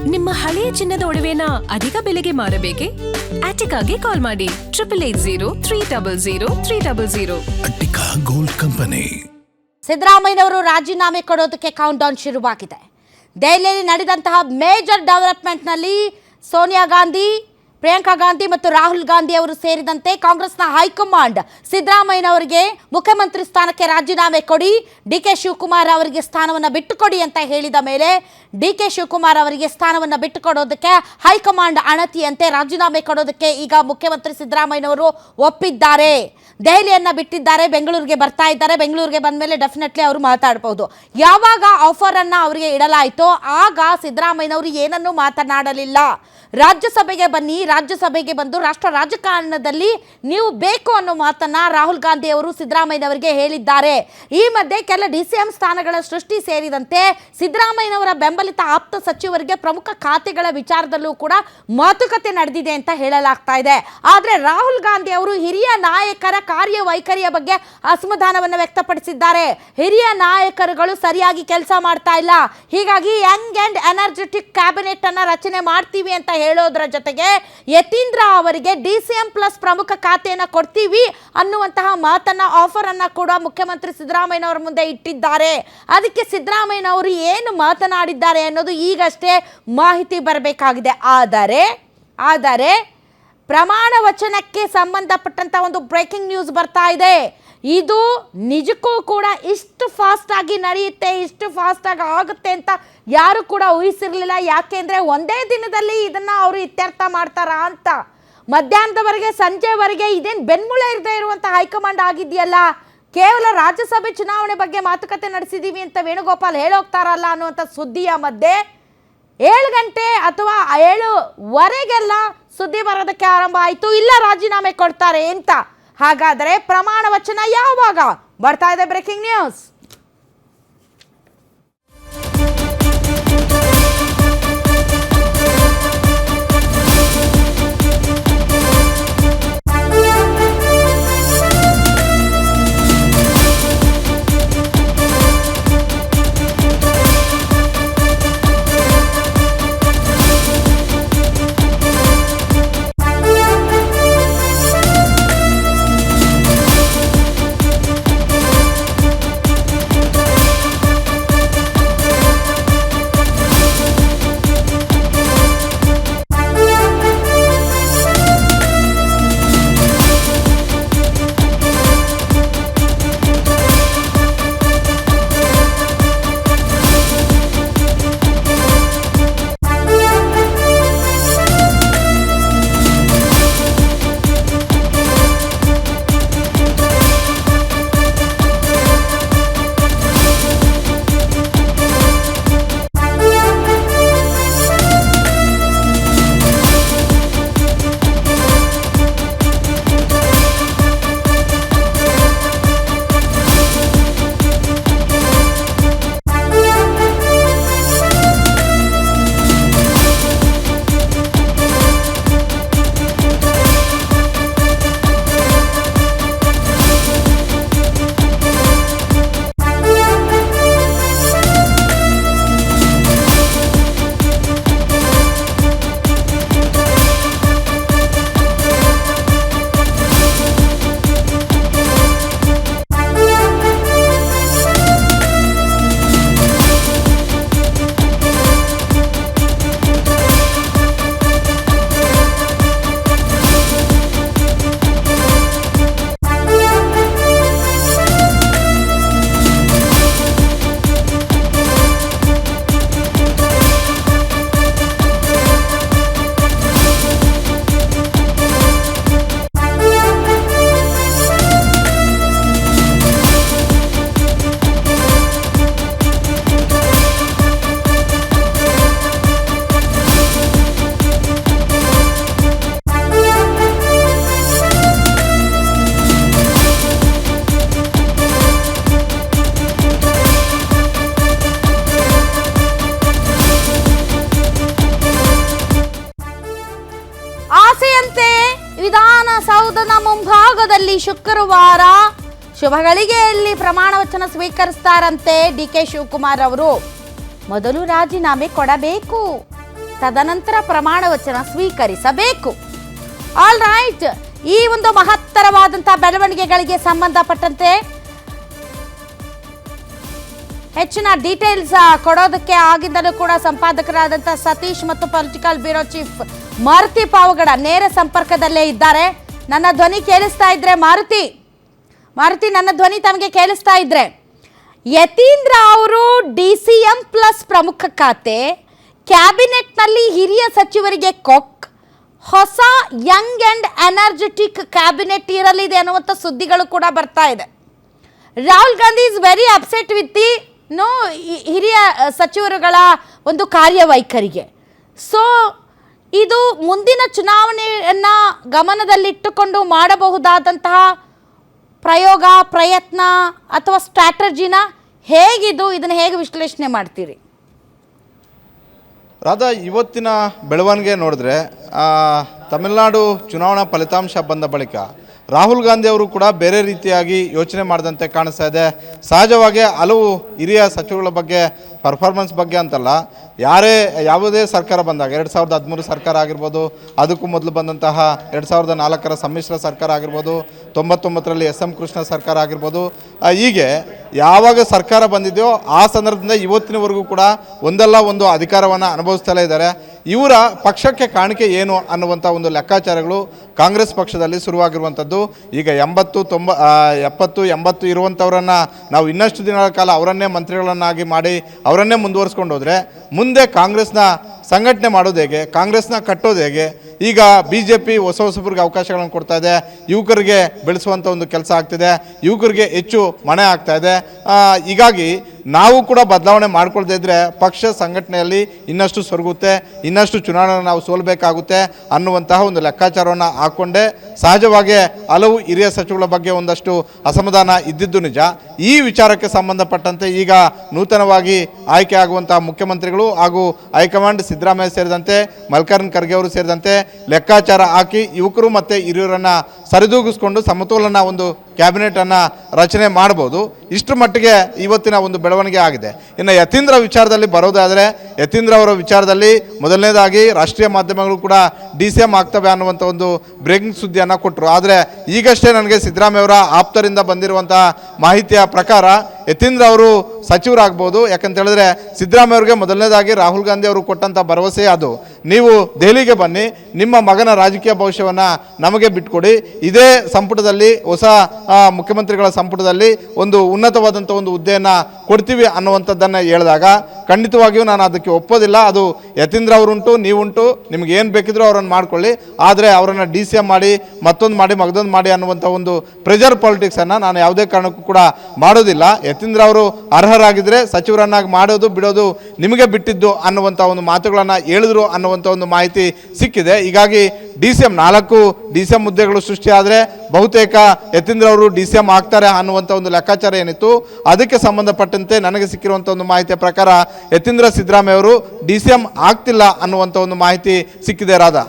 ನಿಮ್ಮ ಹಳೆಯ ಚಿನ್ನದ ಒಡವೆನ ಅಧಿಕ ಬೆಲೆಗೆ ಮಾರಬೇಕೆ? ಆಟಿಕಾಗೆ ಕಾಲ್ ಮಾಡಿ 8880 ಅಟ್ಟಿಕಾ ಗೋಲ್ಡ್ ಕಂಪನಿ. ಸಿದ್ದರಾಮಯ್ಯನವರು ರಾಜೀನಾಮೆ ಕೊಡೋದಕ್ಕೆ ಕೌಂಟ್ ಡೌನ್ ಶುರುವಾಗಿದೆ. ದೆಹಲಿಯಲ್ಲಿ ನಡೆದಂತಹ ಮೇಜರ್ ಡೆವಲಪ್ಮೆಂಟ್ನಲ್ಲಿ ಸೋನಿಯಾ ಗಾಂಧಿ, ಪ್ರಿಯಾಂಕಾ ಗಾಂಧಿ ಮತ್ತು ರಾಹುಲ್ ಗಾಂಧಿ ಅವರು ಸೇರಿದಂತೆ ಕಾಂಗ್ರೆಸ್ನ ಹೈಕಮಾಂಡ್ ಸಿದ್ದರಾಮಯ್ಯನವರಿಗೆ ಮುಖ್ಯಮಂತ್ರಿ ಸ್ಥಾನಕ್ಕೆ ರಾಜೀನಾಮೆ ಕೊಡಿ, ಡಿಕೆ ಶಿವಕುಮಾರ್ ಅವರಿಗೆ ಸ್ಥಾನವನ್ನು ಬಿಟ್ಟುಕೊಡಿ ಅಂತ ಹೇಳಿದ ಮೇಲೆ ಡಿಕೆ ಶಿವಕುಮಾರ್ ಅವರಿಗೆ ಸ್ಥಾನವನ್ನು ಬಿಟ್ಟುಕೊಡೋದಕ್ಕೆ ಹೈಕಮಾಂಡ್ ಅಣತಿಯಂತೆ ರಾಜೀನಾಮೆ ಕೊಡೋದಕ್ಕೆ ಈಗ ಮುಖ್ಯಮಂತ್ರಿ ಸಿದ್ದರಾಮಯ್ಯನವರು ಒಪ್ಪಿದ್ದಾರೆ. ದೆಹಲಿಯನ್ನು ಬಿಟ್ಟಿದ್ದಾರೆ, ಬೆಂಗಳೂರಿಗೆ ಬರ್ತಾ ಇದ್ದಾರೆ. ಬೆಂಗಳೂರಿಗೆ ಬಂದ ಮೇಲೆ ಡೆಫಿನೆಟ್ಲಿ ಅವರು ಮಾತಾಡಬಹುದು. ಯಾವಾಗ ಆಫರನ್ನು ಅವರಿಗೆ ಇಡಲಾಯಿತೋ ಆಗ ಸಿದ್ದರಾಮಯ್ಯನವರು ಏನನ್ನೂ ಮಾತನಾಡಲಿಲ್ಲ. ರಾಜ್ಯಸಭೆಗೆ ಬನ್ನಿ, ರಾಜ್ಯಸಭೆಗೆ ಬಂದು ರಾಷ್ಟ್ರ ರಾಜಕಾರಣದಲ್ಲಿ ನೀವು ಬೇಕು ಅನ್ನೋ ಮಾತನ್ನ ರಾಹುಲ್ ಗಾಂಧಿ ಅವರು ಸಿದ್ದರಾಮಯ್ಯನವರಿಗೆ ಹೇಳಿದ್ದಾರೆ. ಈ ಮಧ್ಯೆ ಕೆಲ DCM ಸ್ಥಾನಗಳ ಸೃಷ್ಟಿ ಸೇರಿದಂತೆ ಸಿದ್ದರಾಮಯ್ಯನವರ ಬೆಂಬಲಿತ ಆಪ್ತ ಸಚಿವರಿಗೆ ಪ್ರಮುಖ ಖಾತೆಗಳ ವಿಚಾರದಲ್ಲೂ ಕೂಡ ಮಾತುಕತೆ ನಡೆದಿದೆ ಅಂತ ಹೇಳಲಾಗ್ತಾ ಇದೆ. ಆದರೆ ರಾಹುಲ್ ಗಾಂಧಿ ಅವರು ಹಿರಿಯ ನಾಯಕರ ಕಾರ್ಯವೈಖರಿಯ ಬಗ್ಗೆ ಅಸಮಾಧಾನವನ್ನು ವ್ಯಕ್ತಪಡಿಸಿದ್ದಾರೆ. ಹಿರಿಯ ನಾಯಕರುಗಳು ಸರಿಯಾಗಿ ಕೆಲಸ ಮಾಡ್ತಾ ಇಲ್ಲ, ಹೀಗಾಗಿ ಯಂಗ್ ಅಂಡ್ ಎನರ್ಜೆಟಿಕ್ ಕ್ಯಾಬಿನೆಟ್ ಅನ್ನ ರಚನೆ ಮಾಡ್ತೀವಿ ಅಂತ ಹೇಳೋದ್ರ ಜೊತೆಗೆ ಯತೀಂದ್ರ ಅವರಿಗೆ DCM ಪ್ಲಸ್ ಪ್ರಮುಖ ಖಾತೆಯನ್ನು ಕೊಡ್ತೀವಿ ಅನ್ನುವಂತಹ ಮಾತನ್ನ ಆಫರ್ ಅನ್ನ ಕೂಡ ಮುಖ್ಯಮಂತ್ರಿ ಸಿದ್ದರಾಮಯ್ಯನವರ ಮುಂದೆ ಇಟ್ಟಿದ್ದಾರೆ. ಅದಕ್ಕೆ ಸಿದ್ದರಾಮಯ್ಯನವರು ಏನು ಮಾತನಾಡಿದ್ದಾರೆ ಅನ್ನೋದು ಈಗಷ್ಟೇ ಮಾಹಿತಿ ಬರಬೇಕಾಗಿದೆ. ಆದರೆ ಪ್ರಮಾಣ ವಚನಕ್ಕೆ ಸಂಬಂಧಪಟ್ಟಂತ ಒಂದು ಬ್ರೇಕಿಂಗ್ ನ್ಯೂಸ್ ಬರ್ತಾ ಇದೆ. ಇದು ನಿಜಕ್ಕೂ ಕೂಡ ಇಷ್ಟು ಫಾಸ್ಟ್ ಆಗಿ ನಡೆಯುತ್ತೆ, ಇಷ್ಟು ಫಾಸ್ಟ್ ಆಗಿ ಆಗುತ್ತೆ ಅಂತ ಯಾರು ಕೂಡ ಊಹಿಸಿರ್ಲಿಲ್ಲ. ಯಾಕೆಂದ್ರೆ ಒಂದೇ ದಿನದಲ್ಲಿ ಇದನ್ನ ಅವರು ಇತ್ಯರ್ಥ ಮಾಡ್ತಾರಾ ಅಂತ. ಮಧ್ಯಾಹ್ನದವರೆಗೆ, ಸಂಜೆವರೆಗೆ ಇದೇನು ಬೆನ್ಮೂಳೆ ಇರದೇ ಇರುವಂತ ಹೈಕಮಾಂಡ್ ಆಗಿದೆಯಲ್ಲ, ಕೇವಲ ರಾಜ್ಯಸಭೆ ಚುನಾವಣೆ ಬಗ್ಗೆ ಮಾತುಕತೆ ನಡೆಸಿದೀವಿ ಅಂತ ವೇಣುಗೋಪಾಲ್ ಹೇಳೋಗ್ತಾರಲ್ಲ ಅನ್ನುವಂಥ ಸುದ್ದಿಯ ಮಧ್ಯೆ 7 ಗಂಟೆ ಅಥವಾ 7:15 ಸುದ್ದಿ ಬರೋದಕ್ಕೆ ಆರಂಭ ಆಯಿತು, ಇಲ್ಲ ರಾಜೀನಾಮೆ ಕೊಡ್ತಾರೆ ಅಂತ. ಹಾಗಾದರೆ ಪ್ರಮಾಣ ವಚನ ಯಾವಾಗ ಬರ್ತಾ ಇದೆ? Breaking news. ವಿಧಾನಸೌಧದ ಮುಂಭಾಗದಲ್ಲಿ ಶುಕ್ರವಾರ ಶುಭಗಳಿಗೆಯಲ್ಲಿ ಪ್ರಮಾಣ ವಚನ ಸ್ವೀಕರಿಸ್ತಾರಂತೆ ಡಿಕೆ ಶಿವಕುಮಾರ್ ಅವರು. ಮೊದಲು ರಾಜೀನಾಮೆ ಕೊಡಬೇಕು, ತದನಂತರ ಪ್ರಮಾಣ ವಚನ ಸ್ವೀಕರಿಸಬೇಕು. ಆಲ್ ರೈಟ್, ಈ ಒಂದು ಮಹತ್ತರವಾದಂತಹ ಬೆಳವಣಿಗೆಗಳಿಗೆ ಸಂಬಂಧಪಟ್ಟಂತೆ ಹೆಚ್ಚಿನ ಡೀಟೇಲ್ಸ್ ಕೊಡೋದಕ್ಕೆ ಆಗಿಂದಲೂ ಕೂಡ ಸಂಪಾದಕರಾದಂಥ ಸತೀಶ್ ಮತ್ತು political bureau chief Maruti Pavagada ನೇರ ಸಂಪರ್ಕದಲ್ಲೇ ಇದ್ದಾರೆ. ನನ್ನ ಧ್ವನಿ ಕೇಳಿಸ್ತಾ ಇದ್ರೆ ಮಾರುತಿ, ನನ್ನ ಧ್ವನಿ ತಮಗೆ ಕೇಳಿಸ್ತಾ ಇದ್ರೆ, ಯತೀಂದ್ರ ಅವರು DCM ಪ್ಲಸ್ ಪ್ರಮುಖ ಖಾತೆ, ಕ್ಯಾಬಿನೆಟ್ನಲ್ಲಿ ಹಿರಿಯ ಸಚಿವರಿಗೆ ಕೊಕ್, ಹೊಸ ಯಂಗ್ ಅಂಡ್ ಎನರ್ಜೆಟಿಕ್ ಕ್ಯಾಬಿನೆಟ್ ಇರಲಿದೆ ಅನ್ನುವಂಥ ಸುದ್ದಿಗಳು ಕೂಡ ಬರ್ತಾ ಇದೆ. Rahul Gandhi is very upset with the ಹಿರಿಯ ಸಚಿವರುಗಳ ಒಂದು ಕಾರ್ಯವೈಖರಿಗೆ. ಸೊ ಇದು ಮುಂದಿನ ಚುನಾವಣೆಯನ್ನು ಗಮನದಲ್ಲಿಟ್ಟುಕೊಂಡು ಮಾಡಬಹುದಾದಂತಹ ಪ್ರಯತ್ನ ಅಥವಾ ಸ್ಟ್ರಾಟಜಿನ ಹೇಗಿದು, ಇದನ್ನು ಹೇಗೆ ವಿಶ್ಲೇಷಣೆ ಮಾಡ್ತೀರಿ? ರಾಧಾ, ಇವತ್ತಿನ ಬೆಳವಣಿಗೆ ನೋಡಿದ್ರೆ ತಮಿಳುನಾಡು ಚುನಾವಣಾ ಫಲಿತಾಂಶ ಬಂದ ಬಳಿಕ ರಾಹುಲ್ ಗಾಂಧಿ ಅವರು ಕೂಡ ಬೇರೆ ರೀತಿಯಾಗಿ ಯೋಚನೆ ಮಾಡಿದಂತೆ ಕಾಣಿಸ್ತಾ ಇದೆ. ಸಹಜವಾಗಿ ಹಲವು ಹಿರಿಯ ಸಚಿವಗಳ ಬಗ್ಗೆ ಪರ್ಫಾರ್ಮೆನ್ಸ್ ಬಗ್ಗೆ ಅಂತಲ್ಲ, ಯಾವುದೇ ಸರ್ಕಾರ ಬಂದಾಗ 2013 ಸರ್ಕಾರ ಆಗಿರ್ಬೋದು, ಅದಕ್ಕೂ ಮೊದಲು ಬಂದಂತಹ 2004ರ ಸಮ್ಮಿಶ್ರ ಸರ್ಕಾರ ಆಗಿರ್ಬೋದು, 99ರಲ್ಲಿ SM ಕೃಷ್ಣ ಸರ್ಕಾರ ಆಗಿರ್ಬೋದು, ಹೀಗೆ ಯಾವಾಗ ಸರ್ಕಾರ ಬಂದಿದೆಯೋ ಆ ಸಂದರ್ಭದಿಂದ ಇವತ್ತಿನವರೆಗೂ ಕೂಡ ಒಂದಲ್ಲ ಒಂದು ಅಧಿಕಾರವನ್ನು ಅನುಭವಿಸ್ತಲೇ ಇದ್ದಾರೆ. ಇವರ ಪಕ್ಷಕ್ಕೆ ಕಾಣಿಕೆ ಏನು ಅನ್ನುವಂಥ ಒಂದು ಲೆಕ್ಕಾಚಾರಗಳು ಕಾಂಗ್ರೆಸ್ ಪಕ್ಷದಲ್ಲಿ ಶುರುವಾಗಿರುವಂಥದ್ದು. ಈಗ 70 ಇರುವಂಥವರನ್ನು ನಾವು ಇನ್ನಷ್ಟು ದಿನಗಳ ಕಾಲ ಅವರನ್ನೇ ಮಂತ್ರಿಗಳನ್ನಾಗಿ ಮಾಡಿ ಅವರನ್ನೇ ಮುಂದುವರಿಸ್ಕೊಂಡು ಹೋದರೆ ಮುಂದೆ ಕಾಂಗ್ರೆಸ್ನ ಸಂಘಟನೆ ಮಾಡೋದು ಹೇಗೆ, ಕಾಂಗ್ರೆಸ್ನ ಕಟ್ಟೋದು ಹೇಗೆ? ಈಗ BJP ಹೊಸಬರಿಗೆ ಅವಕಾಶಗಳನ್ನು ಕೊಡ್ತಾ ಇದೆ, ಯುವಕರಿಗೆ ಬೆಳೆಸುವಂಥ ಒಂದು ಕೆಲಸ ಆಗ್ತಿದೆ, ಯುವಕರಿಗೆ ಹೆಚ್ಚು ಮನೆ ಆಗ್ತಾ ಇದೆ. ಹೀಗಾಗಿ ನಾವು ಕೂಡ ಬದಲಾವಣೆ ಮಾಡ್ಕೊಳ್ತಾ ಇದ್ದರೆ ಪಕ್ಷ ಸಂಘಟನೆಯಲ್ಲಿ ಇನ್ನಷ್ಟು ಸೊರಗುತ್ತೆ, ಇನ್ನಷ್ಟು ಚುನಾವಣೆ ನಾವು ಸೋಲ್ಬೇಕಾಗುತ್ತೆ ಅನ್ನುವಂತಹ ಒಂದು ಲೆಕ್ಕಾಚಾರವನ್ನು ಹಾಕ್ಕೊಂಡೆ ಸಹಜವಾಗಿ ಹಲವು ಹಿರಿಯ ಸಚಿವರ ಬಗ್ಗೆ ಒಂದಷ್ಟು ಅಸಮಾಧಾನ ಇದ್ದಿದ್ದು ನಿಜ. ಈ ವಿಚಾರಕ್ಕೆ ಸಂಬಂಧಪಟ್ಟಂತೆ ಈಗ ನೂತನವಾಗಿ ಆಯ್ಕೆ ಆಗುವಂತಹ ಮುಖ್ಯಮಂತ್ರಿಗಳು ಹಾಗೂ ಹೈಕಮಾಂಡ್ ಸಿದ್ದರಾಮಯ್ಯ ಸೇರಿದಂತೆ ಮಲ್ಲಿಕಾರ್ಜುನ ಖರ್ಗೆ ಅವರು ಸೇರಿದಂತೆ ಲೆಕ್ಕಾಚಾರ ಹಾಕಿ ಯುವಕರು ಮತ್ತು ಹಿರಿಯರನ್ನು ಸರಿದೂಗಿಸ್ಕೊಂಡು ಸಮತೋಲನ ಒಂದು ಕ್ಯಾಬಿನೆಟನ್ನು ರಚನೆ ಮಾಡ್ಬೋದು. ಇಷ್ಟರ ಮಟ್ಟಿಗೆ ಇವತ್ತಿನ ಒಂದು ಬೆಳವಣಿಗೆ ಆಗಿದೆ. ಇನ್ನು ಯತೀಂದ್ರ ವಿಚಾರದಲ್ಲಿ ಬರೋದಾದರೆ, ಯತೀಂದ್ರ ಅವರ ವಿಚಾರದಲ್ಲಿ ಮೊದಲನೇದಾಗಿ ರಾಷ್ಟ್ರೀಯ ಮಾಧ್ಯಮಗಳು ಕೂಡ DCM ಆಗ್ತವೆ ಅನ್ನುವಂಥ ಒಂದು ಬ್ರೇಕಿಂಗ್ ಸುದ್ದಿಯನ್ನು ಕೊಟ್ಟರು. ಆದರೆ ಈಗಷ್ಟೇ ನನಗೆ ಸಿದ್ದರಾಮಯ್ಯ ಅವರ ಆಪ್ತರಿಂದ ಬಂದಿರುವಂಥ ಮಾಹಿತಿಯ ಪ್ರಕಾರ ಯತೀಂದ್ರ ಅವರು ಸಚಿವರಾಗ್ಬೋದು. ಯಾಕಂತ ಹೇಳಿದ್ರೆ ಸಿದ್ದರಾಮಯ್ಯ ಅವರಿಗೆ ಮೊದಲನೇದಾಗಿ ರಾಹುಲ್ ಗಾಂಧಿ ಅವರು ಕೊಟ್ಟಂಥ ಭರವಸೆ ಅದು, ನೀವು ದೆಹಲಿಗೆ ಬನ್ನಿ, ನಿಮ್ಮ ಮಗನ ರಾಜಕೀಯ ಭವಿಷ್ಯವನ್ನು ನಮಗೆ ಬಿಟ್ಕೊಡಿ, ಇದೇ ಸಂಪುಟದಲ್ಲಿ ಹೊಸ ಮುಖ್ಯಮಂತ್ರಿಗಳ ಸಂಪುಟದಲ್ಲಿ ಒಂದು ಉನ್ನತವಾದಂಥ ಒಂದು ಹುದ್ದೆಯನ್ನು ಕೊಡ್ತೀವಿ ಅನ್ನುವಂಥದ್ದನ್ನು ಹೇಳಿದಾಗ ಖಂಡಿತವಾಗಿಯೂ ನಾನು ಅದಕ್ಕೆ ಒಪ್ಪೋದಿಲ್ಲ. ಅದು ಯತೀಂದ್ರ ಅವರುಂಟು, ನೀವುಂಟು, ನಿಮ್ಗೆ ಏನು ಬೇಕಿದ್ರೂ ಅವರನ್ನು ಮಾಡ್ಕೊಳ್ಳಿ, ಆದರೆ ಅವರನ್ನು DCM ಮಾಡಿ ಮತ್ತೊಂದು ಮಾಡಿ ಮಗದೊಂದು ಮಾಡಿ ಅನ್ನುವಂಥ ಒಂದು ಪ್ರೆಷರ್ ಪಾಲಿಟಿಕ್ಸನ್ನು ನಾನು ಯಾವುದೇ ಕಾರಣಕ್ಕೂ ಕೂಡ ಮಾಡೋದಿಲ್ಲ. ಯತೀಂದ್ರ ಅವರು ಅರ್ಹರಾಗಿದ್ದರೆ ಸಚಿವರನ್ನಾಗಿ ಮಾಡೋದು ಬಿಡೋದು ನಿಮಗೆ ಬಿಟ್ಟಿದ್ದು ಅನ್ನುವಂಥ ಒಂದು ಮಾತುಗಳನ್ನು ಹೇಳಿದ್ರು ಅನ್ನುವಂಥ ಒಂದು ಮಾಹಿತಿ ಸಿಕ್ಕಿದೆ. ಹೀಗಾಗಿ4 DCM ಹುದ್ದೆಗಳು ಸೃಷ್ಟಿಯಾದರೆ ಬಹುತೇಕ ಯತೀಂದ್ರ ಅವರು DCM ಆಗ್ತಾರೆ ಅನ್ನುವಂಥ ಒಂದು ಲೆಕ್ಕಾಚಾರ ಏನಿತ್ತು, ಅದಕ್ಕೆ ಸಂಬಂಧಪಟ್ಟಂತೆ ನನಗೆ ಸಿಕ್ಕಿರುವಂಥ ಒಂದು ಮಾಹಿತಿಯ ಪ್ರಕಾರ ಯತೀಂದ್ರ ಸಿದ್ದರಾಮಯ್ಯ ಅವರು DCM ಆಗ್ತಿಲ್ಲ ಅನ್ನುವಂಥ ಒಂದು ಮಾಹಿತಿ ಸಿಕ್ಕಿದೆ. ರಾಧಾ.